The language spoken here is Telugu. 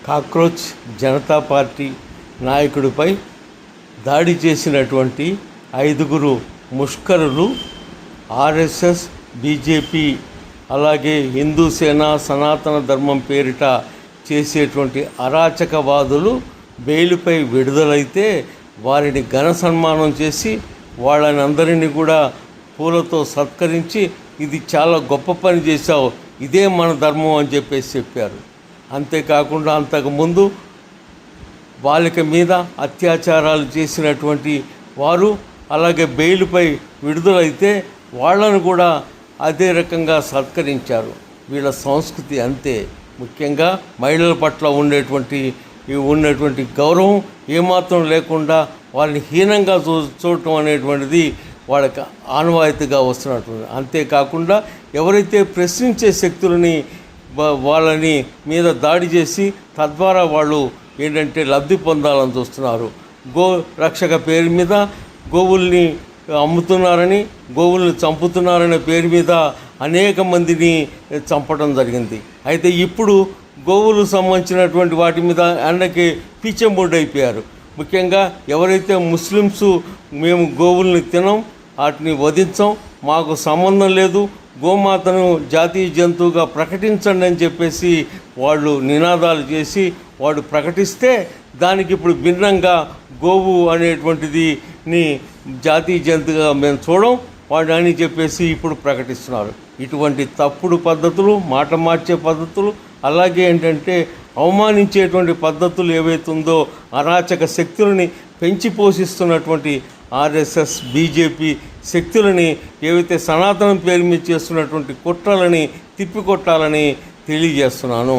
కాక్రోచ్ జనతా పార్టీ నాయకుడిపై దాడి చేసినటువంటి 5 ముష్కరులు ఆర్ఎస్ఎస్, బీజేపీ, అలాగే హిందూ సేన, సనాతన ధర్మం పేరిట చేసేటువంటి అరాచకవాదులు బెయిల్పై విడుదలైతే వారిని ఘన సన్మానం చేసి వాళ్ళని అందరినీ కూడా పూలతో సత్కరించి ఇది చాలా గొప్ప పని చేశావు, ఇదే మన ధర్మం అని చెప్పారు. అంతేకాకుండా అంతకుముందు బాలిక మీద అత్యాచారాలు చేసినటువంటి వారు అలాగే బెయిల్పై విడుదలైతే వాళ్ళను కూడా అదే రకంగా సత్కరించారు. వీళ్ళ సంస్కృతి అంతే. ముఖ్యంగా మహిళల పట్ల ఉన్నటువంటి గౌరవం ఏమాత్రం లేకుండా వాళ్ళని హీనంగా చూడటం అనేటువంటిది వాళ్ళకి ఆనవాయితీగా వస్తున్నటువంటి. అంతేకాకుండా ఎవరైతే ప్రశ్నించే శక్తులని వాళ్ళని మీద దాడి చేసి తద్వారా వాళ్ళు ఏంటంటే లబ్ధి పొందాలని చూస్తున్నారు. గో రక్షక పేరు మీద గోవుల్ని అమ్ముతున్నారని, గోవుల్ని చంపుతున్నారనే పేరు మీద అనేక మందిని చంపడం జరిగింది. అయితే ఇప్పుడు గోవులు సంబంధించినటువంటి వాటి మీద అన్నకి పిచ్చెంబొడ్డైపోయారు. ముఖ్యంగా ఎవరైతే ముస్లిమ్స్ మేము గోవుల్ని తినం, వాటిని వధించం, మాకు సంబంధం లేదు, గోమాతను జాతీయ జంతువుగా ప్రకటించండి అని చెప్పేసి వాళ్ళు నినాదాలు చేసి వాడు ప్రకటిస్తే దానికి ఇప్పుడు భిన్నంగా గోవు అనేటువంటిది జాతీయ జంతువుగా మేము చూడం వాడు అని చెప్పేసి ఇప్పుడు ప్రకటిస్తున్నారు. ఇటువంటి తప్పుడు పద్ధతులు, మాట మార్చే పద్ధతులు, అలాగే ఏంటంటే అవమానించేటువంటి పద్ధతులు ఏవైతుందో అరాచక శక్తులని పెంచి పోషిస్తున్నటువంటి ఆర్ఎస్ఎస్, బీజేపీ శక్తులని ఏవైతే సనాతనం పేరు మీద చేస్తున్నటువంటి కుట్రలని తిప్పికొట్టాలని తెలియజేస్తున్నాను.